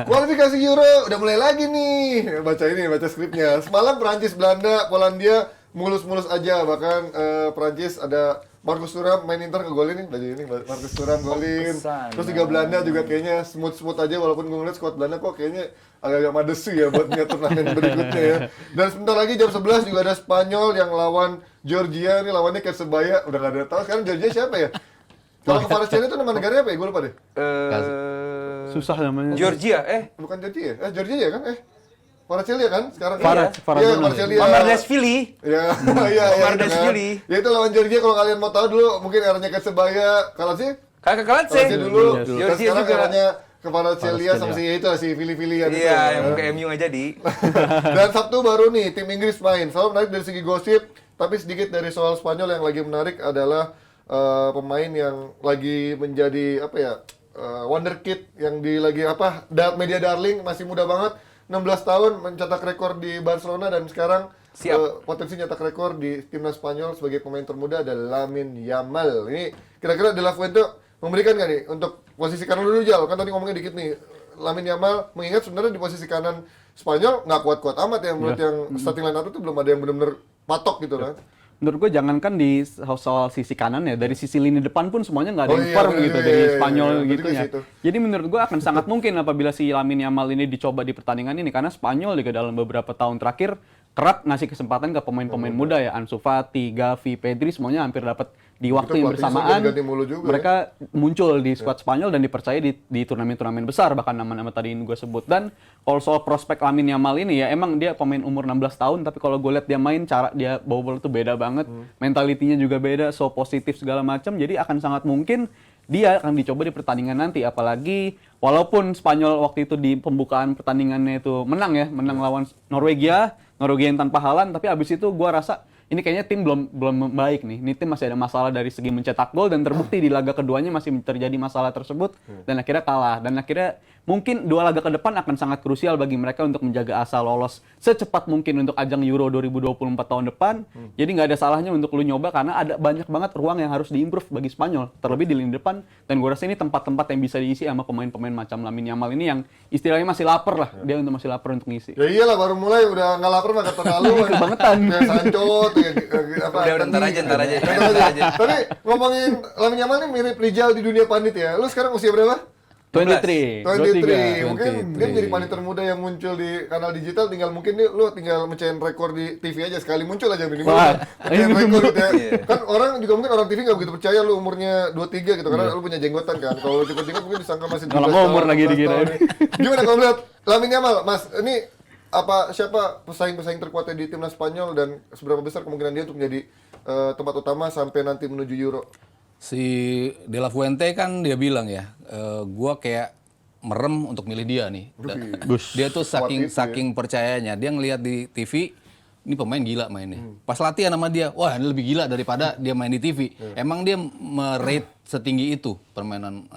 Kualifikasi Euro udah mulai lagi nih. Baca skripnya. Semalam Prancis, Belanda, Polandia mulus-mulus aja. Bahkan Prancis ada Marcus Thuram main Inter ngegolin nih, baju ini Marcus Thuram golin. Terus juga Belanda juga kayaknya smooth aja, walaupun gue ngeliat skuad Belanda kok kayaknya agak-agak madesu ya buat nyiap turnamen berikutnya ya. Dan sebentar lagi jam 11 juga ada Spanyol yang lawan Georgia, nih lawannya kayak sebaya, udah gak ada tahu sekarang Georgia siapa ya? Kalau Kvaratskhelia itu nama negaranya apa ya? Gue lupa deh. Susah namanya. Georgia, Bukan Georgia ya? Georgia ya kan? Kvaratskhelia kan sekarang? Farad Iya, Farad Kvaratskhelia. Mamardashvili. Iya, iya, Mamardashvili. Ya itu lawan Georgia, kalau kalian mau tahu dulu mungkin eranya kayak sebaya, kalau sih Kakak Kalatse. Kvaratskhelia dulu. Dan Georgia sekarang juga. eranya Kvaratskhelia sama si itu si Fili-Filian itu. Iya, yang ke MU nggak jadi. Dan Sabtu baru nih tim Inggris main. Selalu menarik dari segi gosip, tapi sedikit dari soal Spanyol yang lagi menarik adalah pemain yang lagi menjadi apa ya? Wonderkid yang lagi media darling, masih muda banget, 16 tahun mencetak rekor di Barcelona dan sekarang potensi nyetak rekor di timnas Spanyol sebagai pemain termuda adalah Lamine Yamal. Ini kira-kira De La Fuente memberikan nggak nih untuk posisi kanan dulu Jal? Kan tadi ngomongnya dikit nih. Lamine Yamal mengingat sebenarnya di posisi kanan Spanyol nggak kuat-kuat amat ya menurut yang starting line up itu belum ada yang benar-benar patok gitu kan. Menurut gue jangankan di soal sisi kanan ya, dari sisi lini depan pun semuanya nggak ada yang firm gitu dari Spanyol gitu ya. Jadi menurut gue akan sangat mungkin apabila si Lamine Yamal ini dicoba di pertandingan ini, karena Spanyol juga dalam beberapa tahun terakhir kerap ngasih kesempatan ke pemain-pemain muda ya, Ansu Fati, Gavi, Pedri semuanya hampir dapat di waktu yang bersamaan. Mereka muncul di skuad Spanyol dan dipercaya di turnamen-turnamen besar, bahkan nama-nama tadi yang gue sebut. Dan kalau soal prospek Lamine Yamal ini ya, emang dia pemain umur 16 tahun, tapi kalau gue lihat dia main, cara dia bawa bola itu beda banget, mentalitinya juga beda, so positif segala macam. Jadi akan sangat mungkin dia akan dicoba di pertandingan nanti, apalagi walaupun Spanyol waktu itu di pembukaan pertandingannya itu menang lawan Norwegia yang tanpa Haaland, tapi abis itu gua rasa ini kayaknya tim belum baik nih. Ini tim masih ada masalah dari segi mencetak gol dan terbukti di laga keduanya masih terjadi masalah tersebut dan akhirnya kalah. Dan akhirnya mungkin 2 laga ke depan akan sangat krusial bagi mereka untuk menjaga asa lolos secepat mungkin untuk ajang Euro 2024 tahun depan. Jadi nggak ada salahnya untuk lu nyoba karena ada banyak banget ruang yang harus diimprove bagi Spanyol, terlebih di lini depan. Dan gua rasa ini tempat-tempat yang bisa diisi sama pemain-pemain macam Lamine Yamal ini yang istilahnya masih lapar lah. Dia masih lapar untuk ngisi. Ya iyalah, baru mulai udah nggak lapar mah kata lalu. Kebangetan. Kayak Sancho Udah ntar aja. Tapi ngomongin Lamine Yamal ini mirip Rijal di dunia pandit ya. Lu sekarang usia berapa? 23. Mungkin dia menjadi pandit termuda yang muncul di kanal digital. Lu tinggal mecahin rekor di TV aja, sekali muncul aja minimal. Mecahin rekor gitu ya. Kan orang TV nggak begitu percaya lu umurnya 23 gitu karena lu punya jenggotan kan. Kalau lu jenggot mungkin disangka masih 17 tahun. Umur lagi dikira. Gimana kalau lihat Lamine Yamal, Mas? Ini siapa pesaing-pesaing terkuatnya di timnas Spanyol dan seberapa besar kemungkinan dia untuk menjadi tempat utama sampai nanti menuju Euro? Si De La Fuente kan dia bilang ya, gua kayak merem untuk milih dia nih. Dia tuh saking percayanya, dia ngelihat di TV, ini pemain gila mainnya. Pas latihan sama dia, wah ini lebih gila daripada dia main di TV. Emang dia merate setinggi itu permainan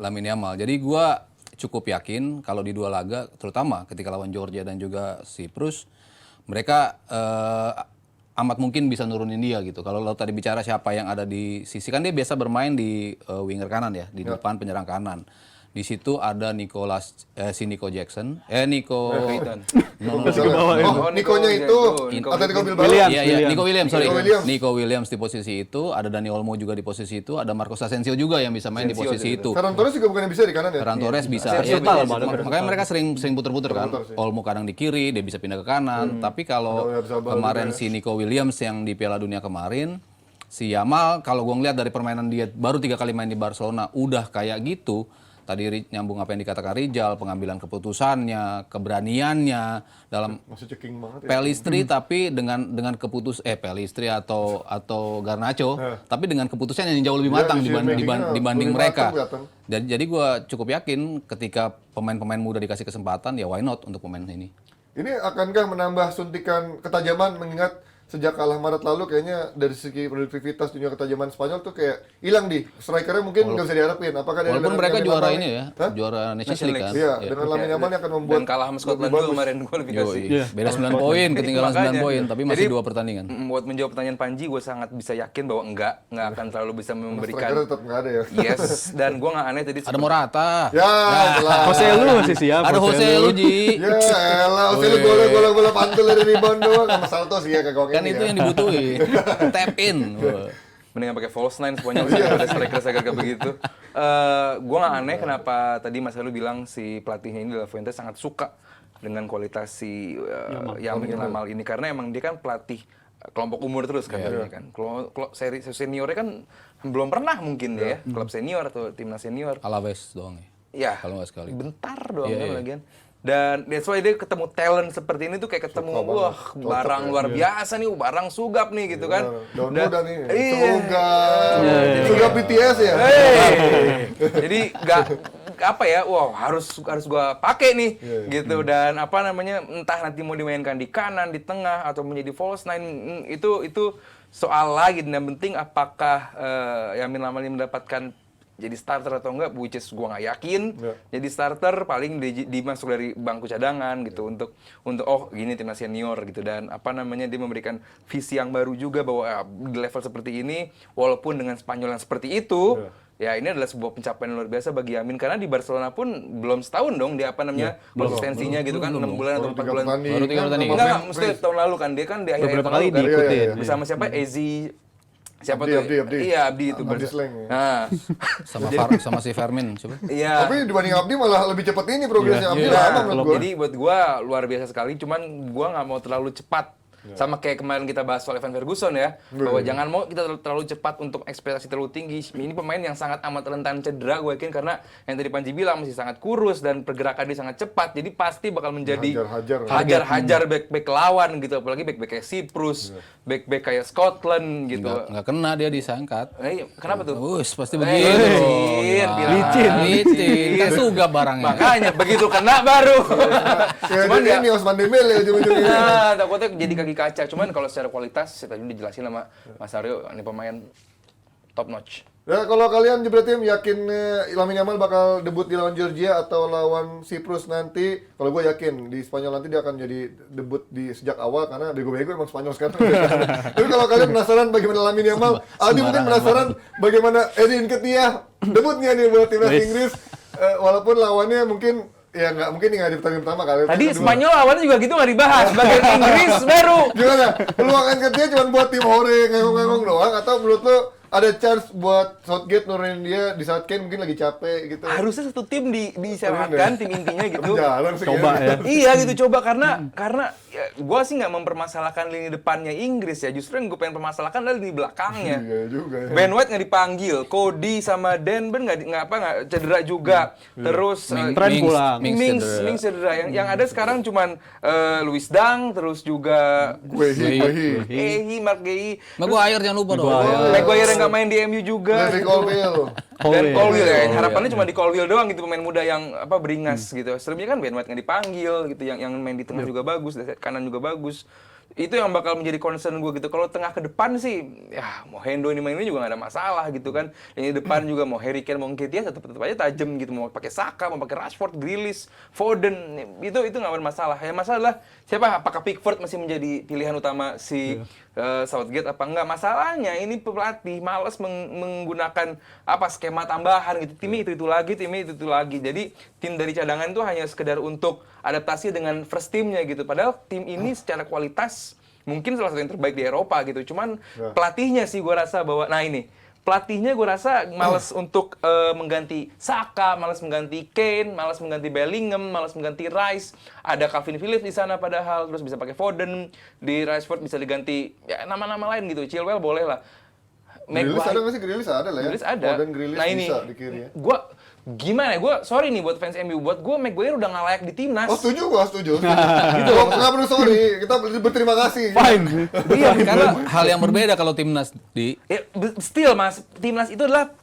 Lamine Yamal. Jadi gua cukup yakin kalau di 2 laga, terutama ketika lawan Georgia dan juga Siprus, mereka amat mungkin bisa nurunin dia gitu. Kalau lo tadi bicara siapa yang ada di sisi, kan dia biasa bermain di winger kanan ya, di depan penyerang kanan. Di situ ada Nico Jackson, Nico Niconya itu Atletico Bilbao. Nico Williams di posisi itu, ada Dani Olmo juga di posisi itu, ada Marcos Asensio juga yang bisa main di posisi itu. Ferran Torres juga bukan yang bisa di kanan ya? Ferran Torres bisa. Makanya mereka sering puter-puter kan. Olmo kadang di kiri, dia bisa pindah ke kanan. Tapi kalau kemarin si Nico Williams yang di Piala Dunia kemarin, si Yamal kalau gue ngeliat dari permainan dia baru 3 kali main di Barcelona udah kayak gitu. Tadi nyambung apa yang dikatakan Rijal, pengambilan keputusannya, keberaniannya dalam Pelistri, tapi dengan Pelistri atau Garnacho, tapi dengan keputusan yang jauh lebih matang dibanding mereka. Jadi gue cukup yakin ketika pemain-pemain muda dikasih kesempatan, ya why not untuk pemain ini. Ini akankah menambah suntikan ketajaman mengingat sejak kalah Maret lalu kayaknya dari segi produktivitas dan juga ketajaman Spanyol tuh kayak hilang di strikernya mungkin nggak bisa diharapin. Apakah dari Walaupun dengan mereka Lamine juara Yamal ini ya, juara Nations League kan. Iya, dengan Lamine Yamal yang akan membuat Dan kalah sama Scotland juga kemarin kualifikasi. Yoi. Beda 9 poin, ketinggalan 9 Makanya. poin, tapi masih Jadi, 2 pertandingan. Buat menjawab pertanyaan Panji, gue sangat bisa yakin bahwa nggak akan terlalu bisa strikernya memberikan tetap nggak ada ya. yes. Dan gue nggak aneh tadi Ada Morata. Ya, jelas. Jose Lu masih siap. Ada Jose Lu, Ji. Ya elah, Jose Lu bola pantul dari rebound doang sama salto sih ya kagak Kan itu yang dibutuhin. Tap in. Wah. mendingan pakai false nine Spanyol sih ada striker kayak begitu. Gue nggak aneh kenapa tadi Mas Helu bilang si pelatihnya ini La Fuente sangat suka dengan kualitas si Lamine Yamal ini karena emang dia kan pelatih kelompok umur terus kan ini kan. Kalau seniornya kan belum pernah mungkin dia ya klub senior atau timnas senior. Alaves doang ya. Ya. Kalau nggak sekali. Bentar doang Iya, kan iya. lagian. Dan that's why dia ketemu talent seperti ini tuh kayak ketemu wah barang luar biasa nih, barang sugap nih gitu kan. Daun muda nih. Iya. Sugap BTS ya. Jadi nggak apa ya, wow harus gua pakai nih gitu dan apa namanya entah nanti mau dimainkan di kanan, di tengah atau menjadi false nine itu soal lagi dan yang penting apakah Lamine Yamal ini mendapatkan jadi starter atau enggak, which is gua nggak yakin. Jadi starter paling dimasuk dari bangku cadangan gitu untuk oh gini timnas senior gitu dan apa namanya dia memberikan visi yang baru juga bahwa di level seperti ini walaupun dengan Spanyol yang seperti itu ya ini adalah sebuah pencapaian luar biasa bagi Yamin karena di Barcelona pun belum setahun dong dia apa namanya konsistensinya gitu kan 6 bulan atau 4 bulan. Baru 3 pertandingan. Enggak, mesti tahun lalu kan dia kan di akhir Beberapa tahun kali lalu kan. diikutin. Bersama siapa? Ezi siapa Abdi. tuh? Iya, Abdi itu. Abdi Sleng, ya. Nah, Sama si Fermin coba. iya. Tapi dibanding Abdi malah lebih cepat ini progresnya Abdi Iya. lama menurut gua. Jadi buat gua luar biasa sekali, cuman gua nggak mau terlalu cepat. Sama kayak kemarin kita bahas soal Evan Ferguson ya, bahwa jangan mau kita terlalu cepat untuk ekspektasi terlalu tinggi. Ini pemain yang sangat amat rentan cedera, gue yakin karena yang tadi Panji bilang masih sangat kurus dan pergerakan dia sangat cepat, jadi pasti bakal menjadi hajar back lawan gitu, apalagi back kayak Siprus, back kayak Scotland gitu. Nggak kena dia disangkat. Kenapa tuh? Pasti begitu. Licin. Kan suga barangnya. Makanya begitu kena baru. Cuman ini Osman Dembele ujung-ujungnya. Nah, takutnya jadi kaki kaca. Cuman kalau secara kualitas, saya tadi dijelasin sama Mas Aryo, ini pemain top notch. Ya kalau kalian berarti yakin Lamine Yamal bakal debut di lawan Georgia atau lawan Siprus nanti, kalau gue yakin di Spanyol nanti dia akan jadi debut di sejak awal karena bego-bego emang Spanyol sekarang. Tapi kalau kalian penasaran bagaimana Lamine Yamal, Aldi mungkin penasaran bagaimana Eddie Nketiah debutnya nih buat timnas Inggris, walaupun lawannya mungkin ya nggak mungkin nggak di pertandingan pertama kali. Tadi Spanyol awalnya juga gitu nggak dibahas. Bagian Inggris baru. Gimana? Peluang Nketiah cuma buat tim hore ngangong-ngangong doang atau menurut lo ada chance buat Southgate nurunin dia di saat Kane mungkin lagi capek gitu? Harusnya satu tim disyaratkan tim intinya gitu. Jarang sih Coba kayaknya. ya. Iya gitu coba karena ya, gue sih nggak mempermasalahkan lini depannya Inggris ya, justru yang gue pengen permasalahkan adalah lini belakangnya. Iya juga ya. Ben White nggak dipanggil, Cody sama Denben nggak cedera juga, terus Trent pulang. Mings cedera. Yang ada sekarang cuman Louis Dang, terus juga Guehi. Mark Guehi, Maguire jangan lupa dong. Maguire yang nggak main di MU juga. Levi Colwill. Dan Colwill ya, Oh, harapannya cuma di Colwill doang gitu, pemain muda yang beringas gitu. Selebihnya kan Ben White nggak dipanggil gitu, yang main di tengah juga bagus, kanan juga bagus. Itu yang bakal menjadi concern gue gitu. Kalau tengah ke depan sih, ya mau Hendo ini main ini juga nggak ada masalah gitu kan. Ini depan juga mau Harry Kane, mau Nketiah tetap aja tajam gitu. Mau pakai Saka, mau pakai Rashford, Grealish, Foden, itu nggak bermasalah. Yang masalah siapa? Apakah Pickford masih menjadi pilihan utama si Southgate apa enggak? Masalahnya ini pelatih malas menggunakan skema tambahan gitu. Timnya itu lagi, timnya itu lagi. Jadi tim dari cadangan itu hanya sekedar untuk adaptasi dengan first teamnya gitu. Padahal tim ini secara kualitas mungkin salah satu yang terbaik di Eropa gitu. Cuman pelatihnya sih gue rasa bahwa pelatihnya gue rasa malas untuk mengganti Saka, malas mengganti Kane, malas mengganti Bellingham, malas mengganti Rice. Ada Calvin Phillips di sana padahal, terus bisa pakai Foden, di Rashford bisa diganti ya nama-nama lain gitu. Chilwell boleh lah. Grealish ada nggak sih? Grealish ada lah ya. Grealish ada. Foden, Grealish Nah ini, bisa di kiri ya. gimana ya, gue sorry nih buat fans MU, buat gue Maguire udah nggak layak di timnas. Oh setuju. Gitu. Nggak perlu sorry, kita berterima kasih. Fine. Iya, karena hal yang berbeda kalau timnas di Still mas, timnas itu adalah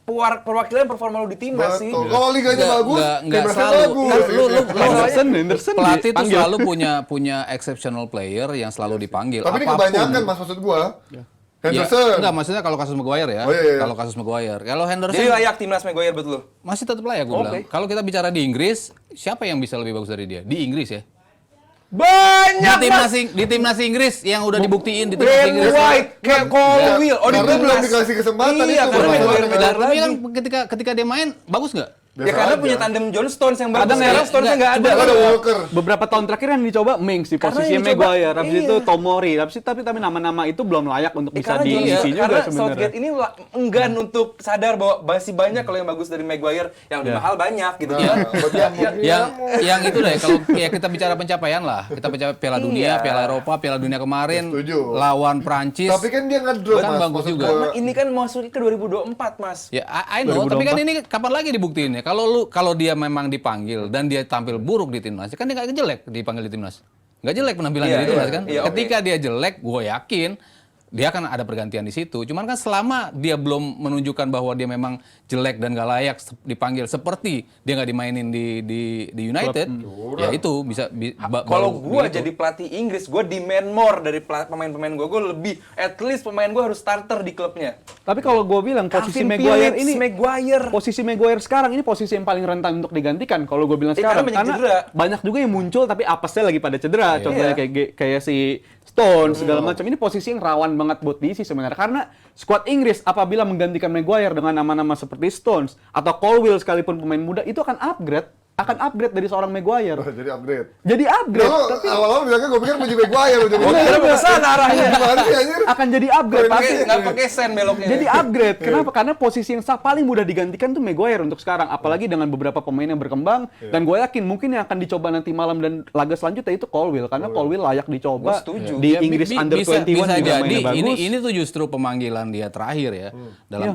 perwakilan performa lu di timnas sih. Betul. Kalau liganya bagus, nggak timnasnya selalu. bagus. Henderson Pelatih tuh dipanggil. selalu punya exceptional player yang selalu dipanggil. Tapi ini apapun. kebanyakan mas maksud gua. Ya, Henderson. enggak, maksudnya kalau kasus Maguire ya. Oh, iya. Kalau kasus Maguire. Kalau Henderson Jadi layak timnas Maguire buat lu? masih tetap layak gue bilang. Kalau kita bicara di Inggris, siapa yang bisa lebih bagus dari dia? Di Inggris ya. Banyak Di timnas Inggris yang udah dibuktiin di timnas Ben Inggris. White, kayak Colwill, Karena di belum timnas. dikasih kesempatan Iya, itu. karena Masalahnya. Maguire beda Tapi kan lagi. ketika dia main bagus nggak? Ya Biasa karena aja. punya tandem John Stones yang bagus. Kadang ya, Sekarang Stones-nya nggak ada. Ada Walker. Beberapa tahun terakhir yang dicoba Mings di Karena posisi yang dicoba, Maguire, habis iya. itu Tomori, tapi nama-nama itu belum layak untuk bisa Karena diisi iya, juga karena sebenarnya. Southgate ini enggan untuk sadar bahwa masih banyak kalau yang bagus dari Maguire, yang lebih mahal banyak gitu Nah, kan. Yang itu deh, kalau ya kita bicara pencapaian lah. Kita bicara Piala Dunia, Piala Eropa, Piala Dunia kemarin Setuju. lawan Prancis. Tapi kan dia ngedrop Kan mas. bagus Maksud juga. gua. Nah, ini kan masuk ke 2024 mas. Ya, I know, tapi kan ini kapan lagi dibuktiin ya? Kalau dia memang dipanggil dan dia tampil buruk di timnas, kan dia nggak jelek dipanggil di timnas. Nggak jelek penampilan Iya, di timnas iya, kan? iya, Ketika dia jelek, gue yakin dia akan ada pergantian di situ. Cuman kan selama dia belum menunjukkan bahwa dia memang jelek dan nggak layak dipanggil seperti dia nggak dimainin di United, ya itu bisa Kalau baru gue begitu. jadi pelatih Inggris, gue demand more dari pemain-pemain gue. Gue lebih, at least pemain gue harus starter di klubnya. Tapi kalau gue bilang posisi Calvin Maguire Phillips, ini Maguire. posisi Maguire sekarang ini posisi yang paling rentan untuk digantikan kalau gue bilang karena sekarang banyak cedera. banyak juga yang muncul tapi apesnya lagi pada cedera. Contohnya kayak si Stone segala macam. Ini posisi yang rawan banget buat diisi sebenarnya karena skuad Inggris apabila menggantikan Maguire dengan nama-nama seperti Stones atau Colwill sekalipun pemain muda itu akan upgrade dari seorang Maguire. Oh, jadi upgrade. Jadi upgrade. Kalau awal-awal bilangnya gue pikir puji Maguire. Gue kira mau kesana arahnya. Gimana sih anjir? Akan jadi upgrade pasti. Nggak pakai sen beloknya. Jadi upgrade. Kenapa? Karena posisi yang paling mudah digantikan tuh Maguire untuk sekarang. Apalagi dengan beberapa pemain yang berkembang. Dan gue yakin mungkin yang akan dicoba nanti malam dan laga selanjutnya itu Colwill. Karena Colwill layak dicoba Gua setuju. di Ya, Inggris Under 21 bisa juga jadi mainnya bagus. ini tuh justru pemanggilan dia terakhir ya.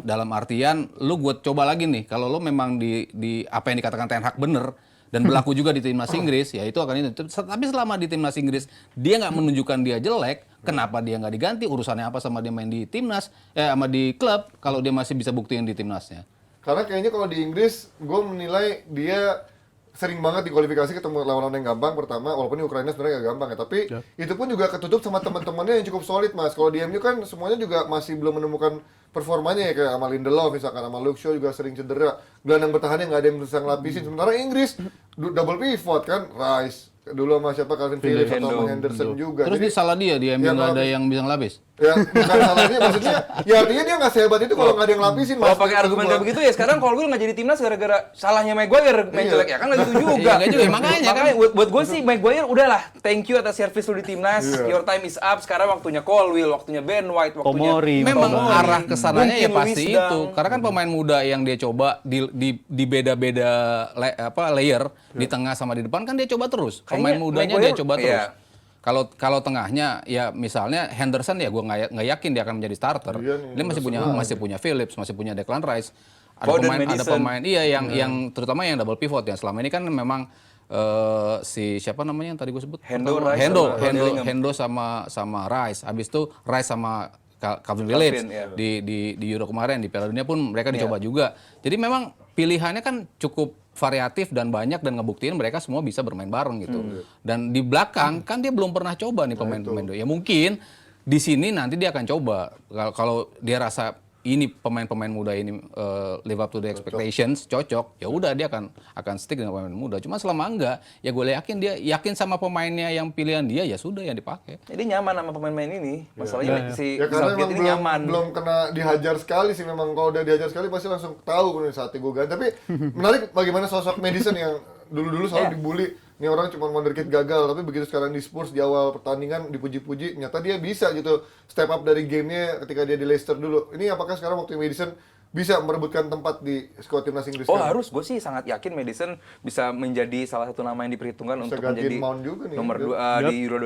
Dalam artian lu gue coba lagi nih kalau lu memang di apa yang dikatakan Ten Hag bener dan berlaku juga di timnas Inggris ya itu akan itu. Tapi selama di timnas Inggris dia nggak menunjukkan dia jelek, kenapa dia nggak diganti? Urusannya apa sama dia main di timnas sama di klub kalau dia masih bisa buktiin di timnasnya? Karena kayaknya kalau di Inggris, gue menilai dia sering banget di kualifikasi ketemu lawan-lawan yang gampang pertama, walaupun di Ukraina sebenarnya gak gampang ya, tapi itu pun juga ketutup sama teman-temannya yang cukup solid mas. Kalau di MU kan semuanya juga masih belum menemukan performanya ya, kayak sama Lindelof misalkan, sama Luke Shaw juga sering cedera, gelandang bertahannya nggak ada yang bisa ngelapisin. Sementara Inggris double pivot kan, Rice dulu sama siapa, Calvin Phillips atau sama Henderson juga. Terus Jadi dia salah dia yang nggak ada ngelapis. yang bisa ngelapis. ya bukan salahnya, maksudnya ya artinya dia nggak sehebat itu kalau nggak ada yang ngelapisin mas. Kalau pakai argumen kayak begitu ya sekarang Colwill nggak jadi timnas gara-gara salahnya Maguire main jelek ya kan nggak gitu juga. Iya, nggak juga. Makanya kan. buat gue sih Maguire udahlah, thank you atas service lu di timnas. Your time is up. Sekarang waktunya Colwill, waktunya Ben White, waktunya Tomori. Memang Tomori. arah kesananya ya Mungkin pasti Luis itu. Dang. Karena kan pemain muda yang dia coba di beda-beda layer di tengah sama di depan kan dia coba terus. Pemain Kayaknya mudanya Maguire, dia coba terus. iya. Kalau tengahnya ya misalnya Henderson ya gue nggak yakin dia akan menjadi starter. Iya nih, Dia masih punya Phillips, masih punya Declan Rice. Foden, Ada Madison. pemain yang terutama yang double pivot ya. Selama ini kan memang si siapa namanya yang tadi gue sebut? Hendo, Pertama, Rice sama Bellingham. Hendo sama Rice. Habis itu Rice sama Calvin Phillips iya. di Euro kemarin di Piala Dunia pun mereka dicoba juga. Jadi memang pilihannya kan cukup variatif dan banyak dan ngebuktiin mereka semua bisa bermain bareng gitu. Dan di belakang kan dia belum pernah coba nih pemain-pemain itu. Ya mungkin di sini nanti dia akan coba kalau dia rasa ini pemain-pemain muda ini live up to the expectations, cocok, ya udah dia akan stick dengan pemain muda. Cuma selama enggak, ya gue yakin sama pemainnya yang pilihan dia ya sudah yang dipakai. Jadi nyaman sama pemain-pemain ini. Masalahnya si Ya karena Southgate emang ini nyaman. belum kena dihajar sekali sih, memang kalau udah dihajar sekali pasti langsung tahu nih saatnya gue ganti. Tapi menarik bagaimana sosok Madison yang dulu-dulu selalu dibully. Ini orang cuma wonderkid gagal, tapi begitu sekarang di Spurs di awal pertandingan dipuji-puji, nyata dia bisa gitu step up dari gamenya ketika dia di Leicester dulu. Ini apakah sekarang waktu Madison bisa merebutkan tempat di skuad timnas Inggris? Oh sekarang? harus, gue sih sangat yakin Madison bisa menjadi salah satu nama yang diperhitungkan Bisa untuk gantiin menjadi Mount juga nih, nomor Gil. 2 di Euro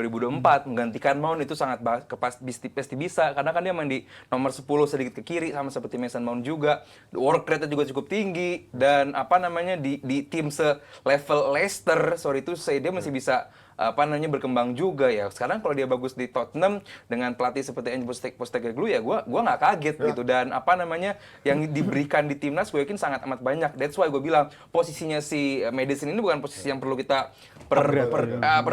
2024, menggantikan Mount itu sangat pasti bisa, karena kan dia main di nomor 10 sedikit ke kiri sama seperti Mason Mount juga, work rate-nya juga cukup tinggi, dan apa namanya di tim se-level Leicester, sorry itu dia masih bisa berkembang juga ya. Sekarang kalau dia bagus di Tottenham dengan pelatih seperti Ange Postecoglou ya gua nggak kaget gitu. Dan yang diberikan di timnas gue yakin sangat amat banyak. That's why gue bilang posisinya si Madison ini bukan posisi yang perlu kita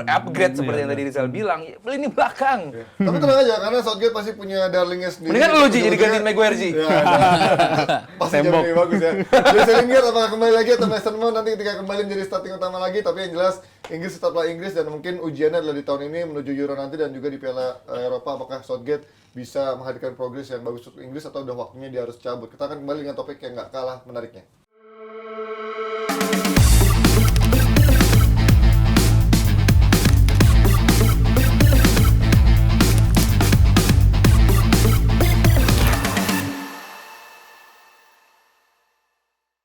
upgrade seperti yang tadi Rizal bilang. Lini belakang. Tapi tenang aja, karena Southgate pasti punya darlingnya sendiri. Mendingan lu Ji jadi gantiin Maguire Ji. Ya, pasti jadi bagus ya. Jadi Lingard apakah kembali lagi atau Mason Mount nanti ketika kembali menjadi starting utama lagi, tapi yang jelas Inggris tetaplah Inggris dan mungkin ujiannya adalah di tahun ini menuju Euro nanti dan juga di Piala Eropa, apakah Southgate bisa menghadirkan progres yang bagus untuk Inggris atau udah waktunya dia harus cabut. Kita akan kembali dengan topik yang nggak kalah menariknya.